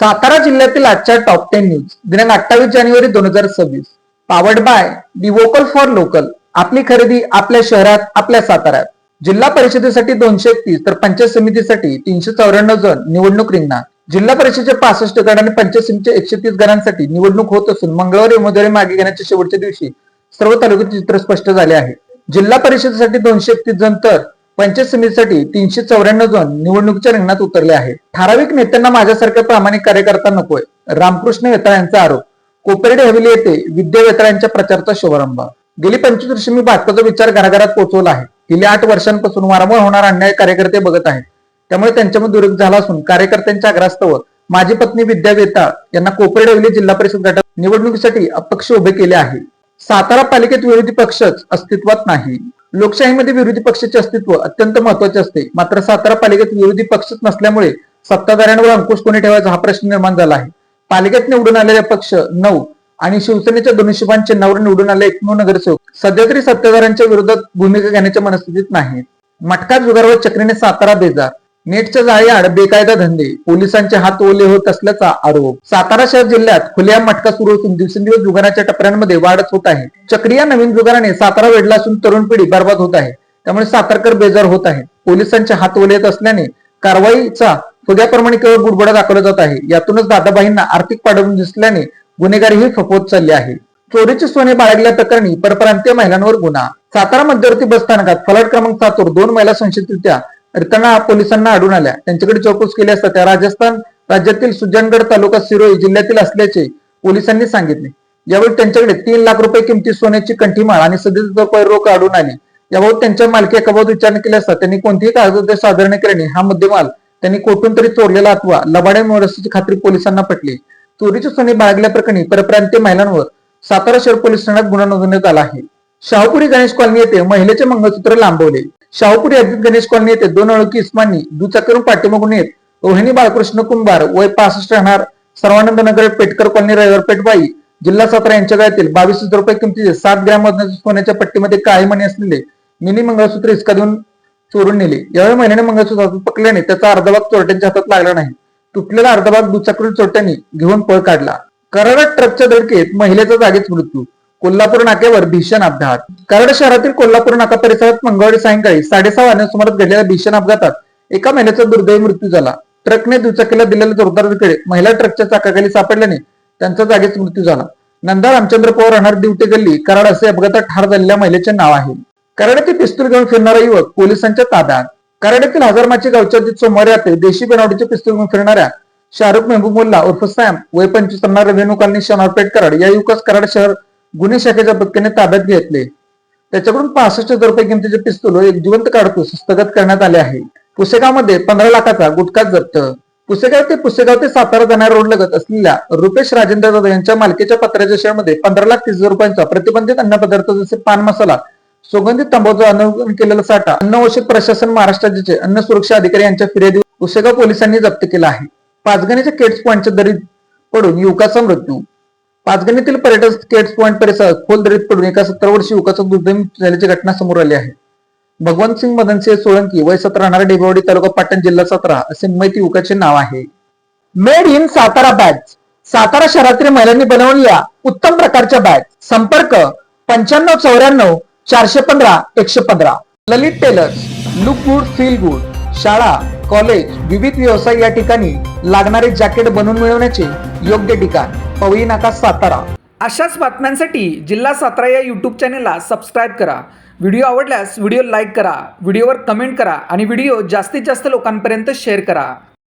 सातारा जिल्ह्यातील आजच्या top 10 news दिनांक 28 जानेवारी 2026. Powered by the vocal for local. आपली खरेदी आपल्या शहरात, आपल्या साताऱ्यात. जिल्हा परिषदेसाठी 231 तर पंचायत समितीसाठी 394 जण निवडणूक रिंगणार. जिल्हा परिषदेचे 65 गण आणि पंचायत समितीचे 130 गणांसाठी निवडणूक होत असून मंगळवारी उमेदवारी मागे घेण्याच्या शेवटच्या दिवशी सर्व तालुक्याचे चित्र स्पष्ट झाले आहे. जिल्हा परिषदेसाठी 231 जण तर पंचायत समितीसाठी 394 जण निवडणुकीच्या रिंगणात उतरले आहेत. ठराविक नेत्यांना माझ्यासारखा प्रामाणिक कार्यकर्ता नकोय, रामकृष्ण वेताळ यांचा आरोप. कोपर्डे हवेली येथे विद्या वेताळ यांच्या प्रचाराचा शुभारंभ. गेली 25 वर्ष मी भाजपचा विचार घराघरात पोहोचवला आहे. गेली 8 वर्षांपासून वारंवार होणारा अन्याय कार्यकर्ते बघत आहेत. त्यामुळे त्यांच्यामध्ये दुर्ग झाला असून कार्यकर्त्यांच्या आग्रहास्तव माझी पत्नी विद्या वेताळ यांना कोपर्डे हवेली जिल्हा परिषद गटात निवडणुकीसाठी अपक्ष उभे केले आहे. सातारा पालिकेत विरोधी पक्षच अस्तित्वात नाही. लोकशाहीमध्ये विरोधी पक्षाचे अस्तित्व अत्यंत महत्वाचे असते. मात्र सातारा पालिकेत विरोधी पक्षच नसल्यामुळे सत्ताधाऱ्यांवर अंकुश कोणी ठेवायचा हा प्रश्न निर्माण झाला आहे. पालिकेत निवडून आलेले पक्ष 9 आणि शिवसेनेच्या 2 शुभान चिन्हावर निवडून आले 91 नगरसेवक सध्या तरी सत्ताधाऱ्यांच्या विरोधात भूमिका घेण्याच्या मनस्थितीत नाहीत. मटका जुगार व चक्रीने सातारा बेजार. नेटच्या जाळ्याआड बेकायदा धंदे, पोलिसांचे हात ओले होत असल्याचा आरोप. सातारा शहर जिल्ह्यात खुलेआम मटका सुरू असून दिवसेंदिवस जुगाराच्या टपऱ्यांमध्ये वाढच होत आहे. चक्री या नवीन जुगाराने सातारा वेढला असून तरुण पिढी बर्बाद होत आहे. त्यामुळे सातारकर बेजार होत आहे. पोलिसांचे हात ओले येत असल्याने कारवाईचा फुग्याप्रमाणे केवळ बुडबुडा दाखवला जात आहे. यातूनच दादाबाईंना आर्थिक पाठबळ दिसल्याने गुन्हेगारीही फफवत चालली आहे. चोरीचे सोने बाळगल्या प्रकरणी परप्रांतीय महिलांवर गुन्हा. सातारा मध्यवर्ती बस स्थानकात फलाट क्रमांक 7 वर 2 महिला संशयितरित्या रित्या पोलिसांना आढळून आल्या. त्यांच्याकडे चौकशी केली असता त्या राजस्थान राज्यातील सुजानगड तालुका सिरोही जिल्ह्यातील असल्याचे पोलिसांनी सांगितले. यावेळी त्यांच्याकडे 3 लाख रुपये किमती सोन्याची कंठीमाळ आणि 37,000 रुपये रोख आढळून आली. याबाबत त्यांच्या मालकी एकाबाबत विचारणा केली असता त्यांनी कोणतीही कागदपत्रे सादर न केल्याने हा मुद्देमाल त्यांनी कोठून तरी चोरलेला अथवा लबाड्या मिळवला असल्याची खात्री पोलिसांना पटली. चोरीचे सोने बाळगल्या प्रकरणी परप्रांतीय महिलांवर सातारा शहर पोलीस ठाण्यात गुन्हा नोंदवण्यात आला आहे. शाहूपुरी गणेश कॉलनी येथे महिलेचे मंगळसूत्र लांबवले. शाहूपुरी हद्दीत गणेश कॉलनी येथे 2 अनोळखी इस्मांनी दुचाकीवरून पाठीमागून येत रोहिणी बाळकृष्ण कुंभार वय 65 राहणार सर्वानंद नगर पेटकर कॉलनी रविवारपेठ बाई जिल्हा सातारा यांच्या गळ्यातील 22,000 रुपये किमतीचे 7 ग्रॅम वजनाचे सोन्याच्या पट्टीमध्ये काळी मणी असलेले मिनी मंगळसूत्र हिसका देऊन चोरून नेले. यावेळी महिलेने मंगळसूत्र हातात पकडल्याने त्याचा अर्धा भाग चोरट्यांच्या हातात लागला नाही. तुटलेला अर्धा भाग दुचाकीवरील चोरट्यांनी घेऊन पळ काढला. कराड ट्रकच्या धडकेत महिलेचा जागीच मृत्यू. कोल्हापूर नाक्यावर भीषण अपघात. कराड शहरातील कोल्हापूर नाका परिसरात मंगळवारी सायंकाळी 6:30 वाजण्याच्या सुमारास घडलेल्या भीषण अपघातात एका महिलेचा दुर्दैवी मृत्यू झाला. ट्रकने दुचाकीला दिलेल्या जोरदार धडकेत महिला ट्रकच्या चाकाखाली सापडल्याने त्यांचा जागीच मृत्यू झाला. नंदा रामचंद्र पवार राहणार दिवटे गल्ली कराड असे अपघातात ठार झालेल्या महिलेचे नाव आहे. कराड येथे पिस्तूल घेऊन फिरणारा युवक पोलिसांच्या ताब्यात. कराड येथील हजारमाची गावच्या हद्दीत सोमवारी रात्री देशी बनावटीचे पिस्तूल घेऊन फिरणाऱ्या शाहरुख मेहबूब मुल्ला उर्फ सॅम वय 25 राहणार रेव्हेन्यू कॉलनी शनिवारपेठ कराड या युवकास कराड शहर गुन्हे शाखेच्या पथकाने ताब्यात घेतले. त्याच्याकडून 65,000 रुपये किमतीचे पिस्तूल व एक जिवंत काडतूस हस्तगत करण्यात आले आहे. पुसेगावमध्ये 15 लाखाचा गुटखा जप्त. पुसेगाव ते सातारा जाणाऱ्या रोड लगत असलेल्या रुपेश राजेंद्र जाधव यांच्या मालकीच्या पत्र्याच्या शेअरमध्ये 15,30,000 रुपयांचा प्रतिबंधित अन्नपदार्थ जसे पान मसाला, सुगंधित तंबाखूचा अनुकरण केलेला साठा अन्न औषध प्रशासन महाराष्ट्र राज्याचे अन्न सुरक्षा अधिकारी यांच्या फिर्यादी पुसेगाव पोलिसांनी जप्त केला आहे. पाचगणीच्या केट्स पॉइंटच्या दरीत पडून युवकाचा मृत्यू. पाचगणीतील पर्यटन स्केट्स पॉइंट परिसरात खोल दरीत पडून एका 17 वर्षीय युवकाचा दुर्दैवी झाल्याची घटना समोर आली आहे. भगवंत सिंग मदनसिंह सोळंकी वय 17 राहणारा डेगवाडी तालुका पाटण जिल्हा सातारा असे मयत युवकाचे नाव आहे. Made in Satara bag. Satara शहरातील महिलांनी बनवलेल्या उत्तम प्रकारच्या बॅग. संपर्क 9594 415 115. Lalit Tailors. Look good feel good. शाळा, कॉलेज, विविध व्यवसाय या ठिकाणी लागणारे जॅकेट बनवून मिळवण्याचे योग्य ठिकाण पवई नाका सातारा. अशाच बातम्यांसाठी जिल्हा सातारा या यूट्यूब चॅनेलला सबस्क्राईब करा. व्हिडिओ आवडल्यास व्हिडिओ लाईक करा, व्हिडिओवर कमेंट करा आणि व्हिडिओ जास्तीत जास्त लोकांपर्यंत शेअर करा.